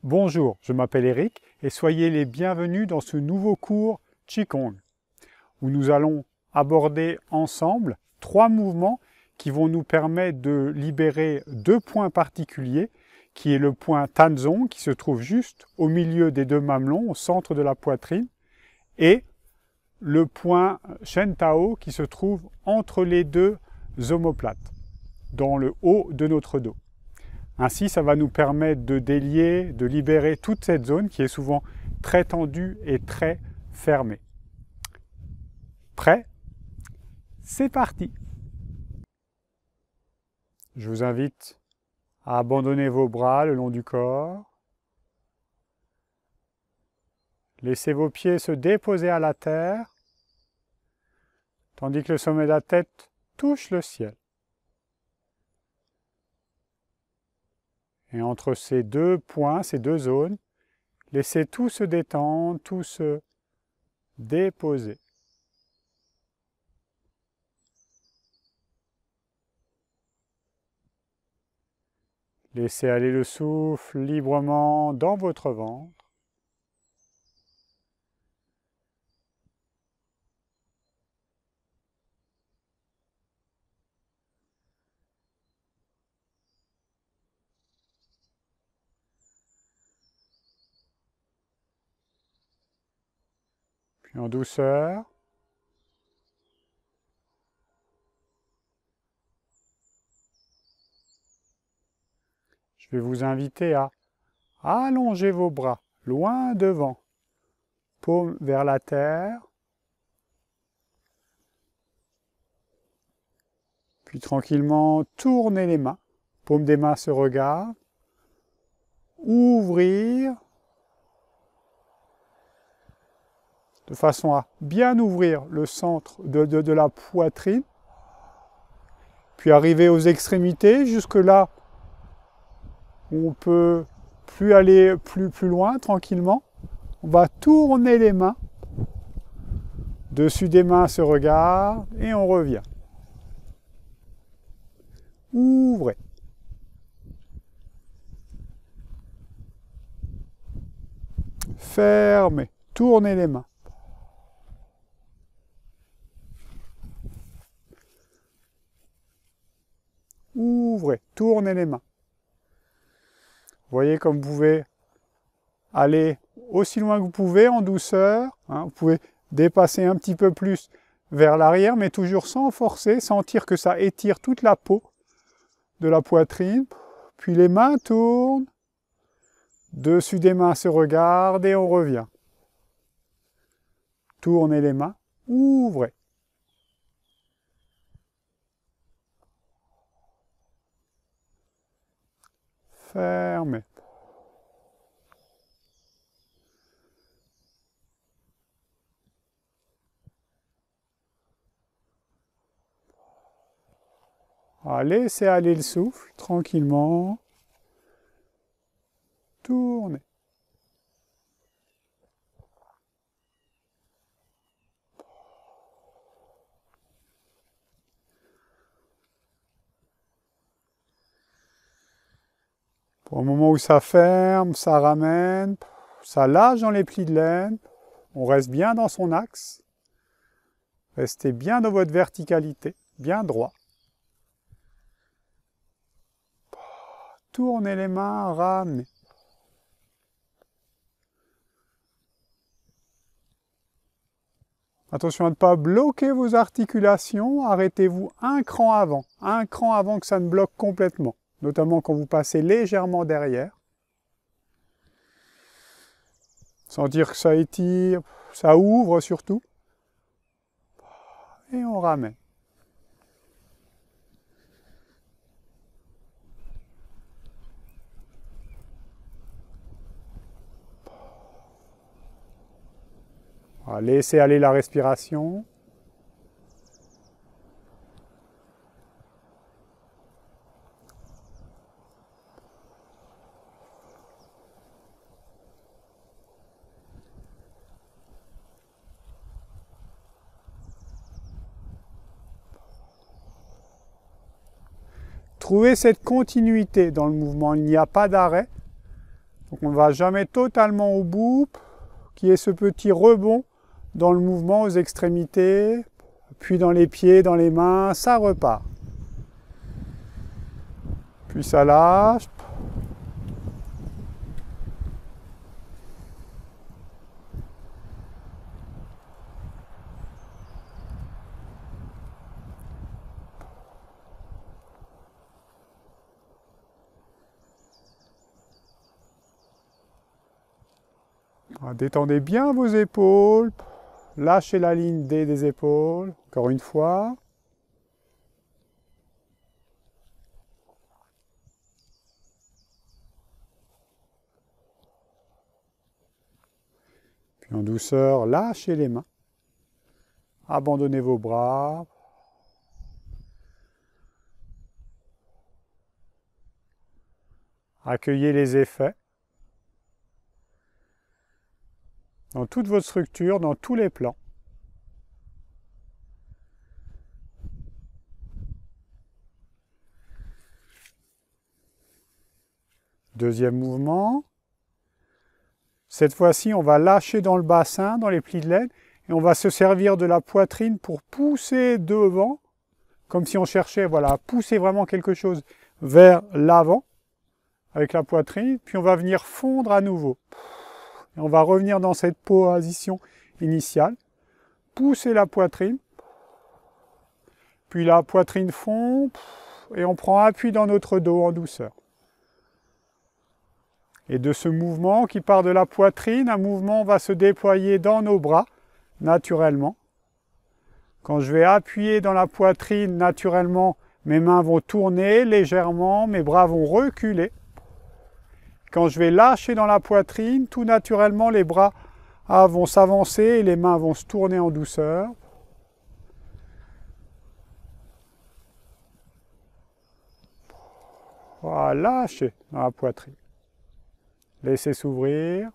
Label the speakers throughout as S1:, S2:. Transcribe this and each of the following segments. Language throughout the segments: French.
S1: Bonjour, je m'appelle Eric et soyez les bienvenus dans ce nouveau cours Qigong où nous allons aborder ensemble 3 mouvements qui vont nous permettre de libérer 2 points particuliers qui est le point Tanzong qui se trouve juste au milieu des 2 mamelons, au centre de la poitrine et le point Shen Tao qui se trouve entre les 2 omoplates, dans le haut de notre dos. Ainsi, ça va nous permettre de délier, de libérer toute cette zone qui est souvent très tendue et très fermée. Prêt? C'est parti! Je vous invite à abandonner vos bras le long du corps. Laissez vos pieds se déposer à la terre, tandis que le sommet de la tête touche le ciel. Et entre ces 2 points, ces 2 zones, laissez tout se détendre, tout se déposer. Laissez aller le souffle librement dans votre ventre. Puis en douceur, je vais vous inviter à allonger vos bras loin devant, paume vers la terre, puis tranquillement tournez les mains, paume des mains se regardent, ouvrir, de façon à bien ouvrir le centre de la poitrine, puis arriver aux extrémités, jusque là où on peut plus aller plus loin tranquillement. On va tourner les mains, dessus des mains se regardent et on revient. Ouvrez. Fermez, tournez les mains. Ouvrez, tournez les mains. Vous voyez comme vous pouvez aller aussi loin que vous pouvez en douceur. Vous pouvez dépasser un petit peu plus vers l'arrière, mais toujours sans forcer, sentir que ça étire toute la peau de la poitrine. Puis les mains tournent, dessus des mains se regardent et on revient. Tournez les mains, ouvrez. Fermez. Laissez aller le souffle tranquillement. Tournez. Au moment où ça ferme, ça ramène, ça lâche dans les plis de laine. On reste bien dans son axe. Restez bien dans votre verticalité, bien droit. Tournez les mains, ramenez. Attention à ne pas bloquer vos articulations. Arrêtez-vous un cran avant que ça ne bloque complètement. Notamment quand vous passez légèrement derrière. Sentir que ça étire, ça ouvre surtout. Et on ramène. Laissez aller la respiration. Trouvez cette continuité dans le mouvement, il n'y a pas d'arrêt. Donc on ne va jamais totalement au bout, qu'il y ait ce petit rebond dans le mouvement aux extrémités, puis dans les pieds, dans les mains, ça repart. Puis ça lâche. Détendez bien vos épaules. Lâchez la ligne D des épaules. Encore une fois. Puis en douceur, lâchez les mains. Abandonnez vos bras. Accueillez les effets. Dans toute votre structure, dans tous les plans. Deuxième mouvement. Cette fois-ci, on va lâcher dans le bassin, dans les plis de l'aine, et on va se servir de la poitrine pour pousser devant, comme si on cherchait, voilà, à pousser vraiment quelque chose vers l'avant, avec la poitrine, puis on va venir fondre à nouveau. Et on va revenir dans cette position initiale, pousser la poitrine, puis la poitrine fond, et on prend appui dans notre dos en douceur. Et de ce mouvement qui part de la poitrine, un mouvement va se déployer dans nos bras, naturellement. Quand je vais appuyer dans la poitrine, naturellement, mes mains vont tourner légèrement, mes bras vont reculer. Quand je vais lâcher dans la poitrine, tout naturellement, les bras vont s'avancer et les mains vont se tourner en douceur. Voilà, lâchez dans la poitrine. Laissez s'ouvrir.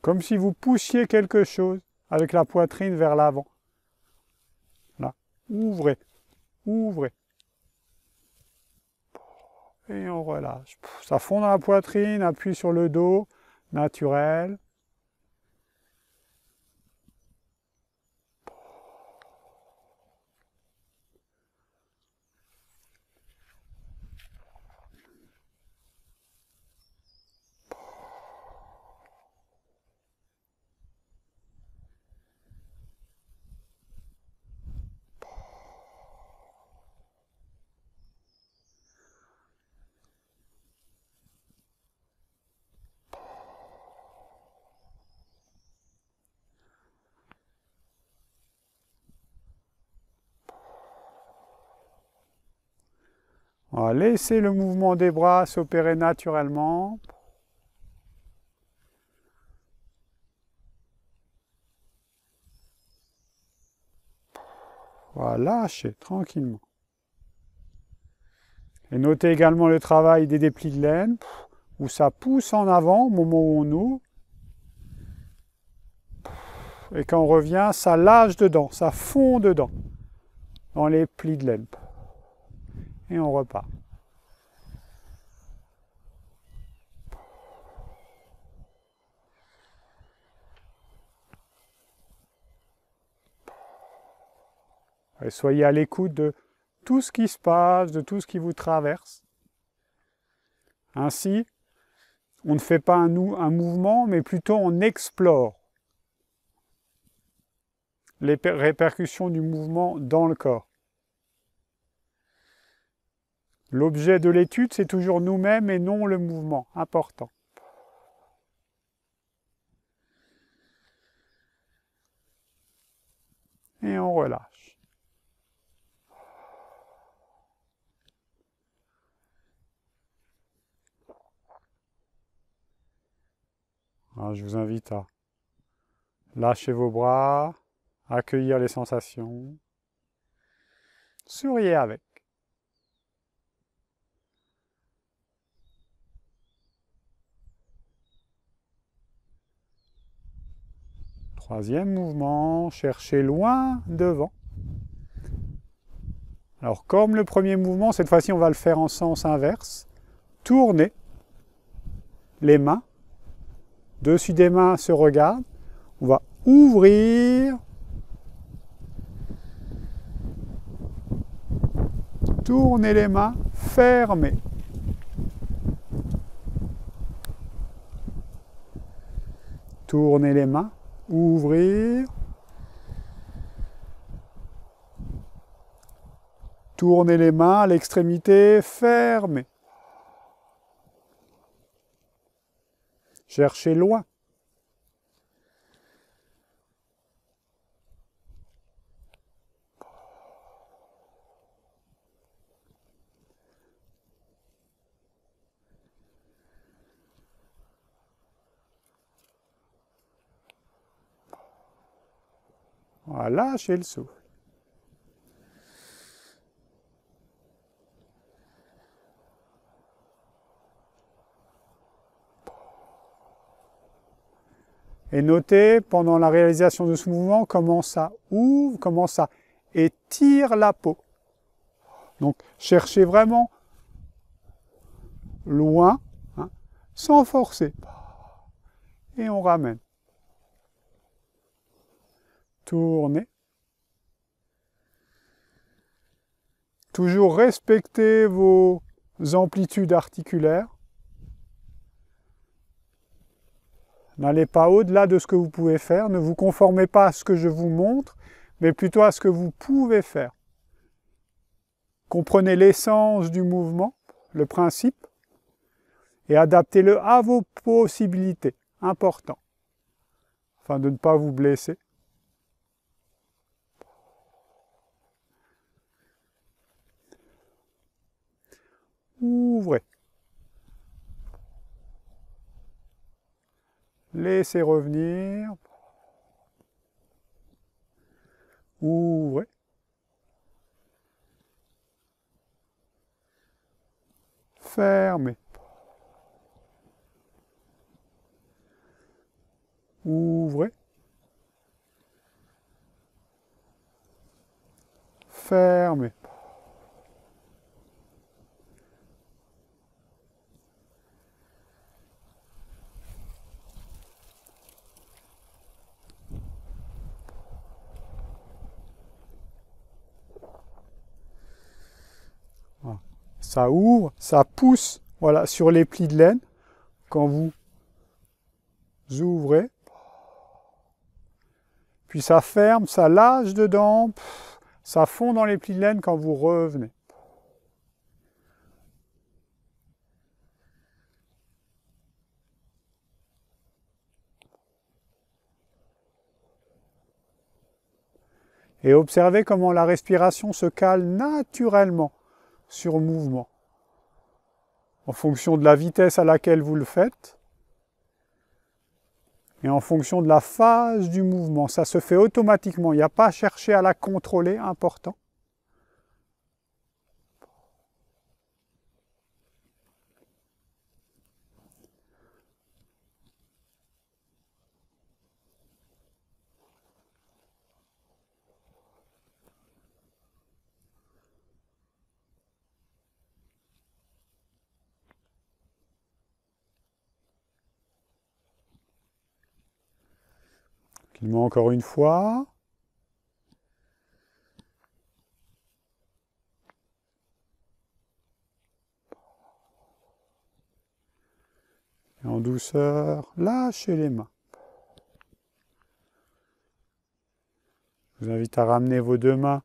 S1: Comme si vous poussiez quelque chose avec la poitrine vers l'avant. Là, ouvrez, ouvrez. Et on relâche. Ça fond dans la poitrine, appuie sur le dos, naturel. Voilà, laissez le mouvement des bras s'opérer naturellement. Voilà, lâchez tranquillement. Et notez également le travail des déplis de laine, où ça pousse en avant au moment où on ouvre. Et quand on revient, ça lâche dedans, ça fond dedans, dans les plis de laine. Et on repart. Et soyez à l'écoute de tout ce qui se passe, de tout ce qui vous traverse. Ainsi, on ne fait pas un mouvement, mais plutôt on explore les répercussions du mouvement dans le corps. L'objet de l'étude, c'est toujours nous-mêmes et non le mouvement. Important. Et on relâche. Alors, je vous invite à lâcher vos bras, Accueillir les sensations. Souriez avec. Troisième mouvement, cherchez loin devant. Alors comme le premier mouvement, cette fois-ci on va le faire en sens inverse. Tournez les mains. Dessus des mains se regardent. On va ouvrir. Tournez les mains, fermez. Tournez les mains, ouvrir. Tournez les mains à l'extrémité, fermez. Cherchez loin. Voilà, lâchez le souffle. Et notez pendant la réalisation de ce mouvement comment ça ouvre, comment ça étire la peau. Donc cherchez vraiment loin, hein, sans forcer. Et on ramène. Tournez. Toujours respectez vos amplitudes articulaires. N'allez pas au-delà de ce que vous pouvez faire. Ne vous conformez pas à ce que je vous montre, mais plutôt à ce que vous pouvez faire. Comprenez l'essence du mouvement, le principe, et adaptez-le à vos possibilités. Important. Afin de ne pas vous blesser. Ouvrez. Laissez revenir. Ouvrez. Fermez. Ouvrez. Fermez. Voilà. Ça ouvre, ça pousse, voilà, sur les plis de laine. Quand vous ouvrez, puis ça ferme, ça lâche dedans, ça fond dans les plis de laine quand vous revenez. Et observez comment la respiration se cale naturellement sur le mouvement. En fonction de la vitesse à laquelle vous le faites et en fonction de la phase du mouvement. Ça se fait automatiquement, il n'y a pas à chercher à la contrôler, important. Tranquillement encore une fois. Et en douceur, lâchez les mains. Je vous invite à ramener vos deux mains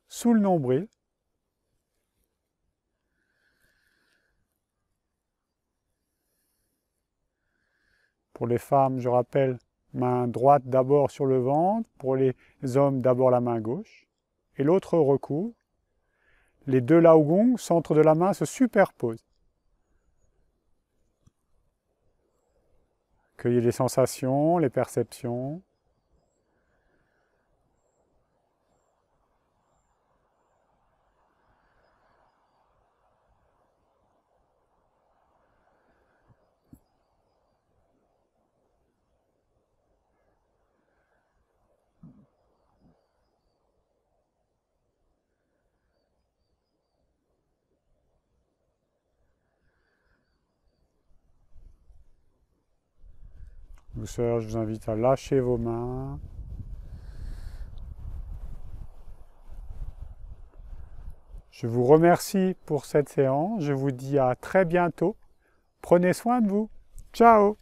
S1: sous le nombril. Pour les femmes, je rappelle, main droite d'abord sur le ventre. Pour les hommes, d'abord la main gauche. Et l'autre recouvre. Les deux laogong, centre de la main, se superposent. Accueillez les sensations, les perceptions. Douceur, je vous invite à lâcher vos mains. Je vous remercie pour cette séance. Je vous dis à très bientôt. Prenez soin de vous. Ciao!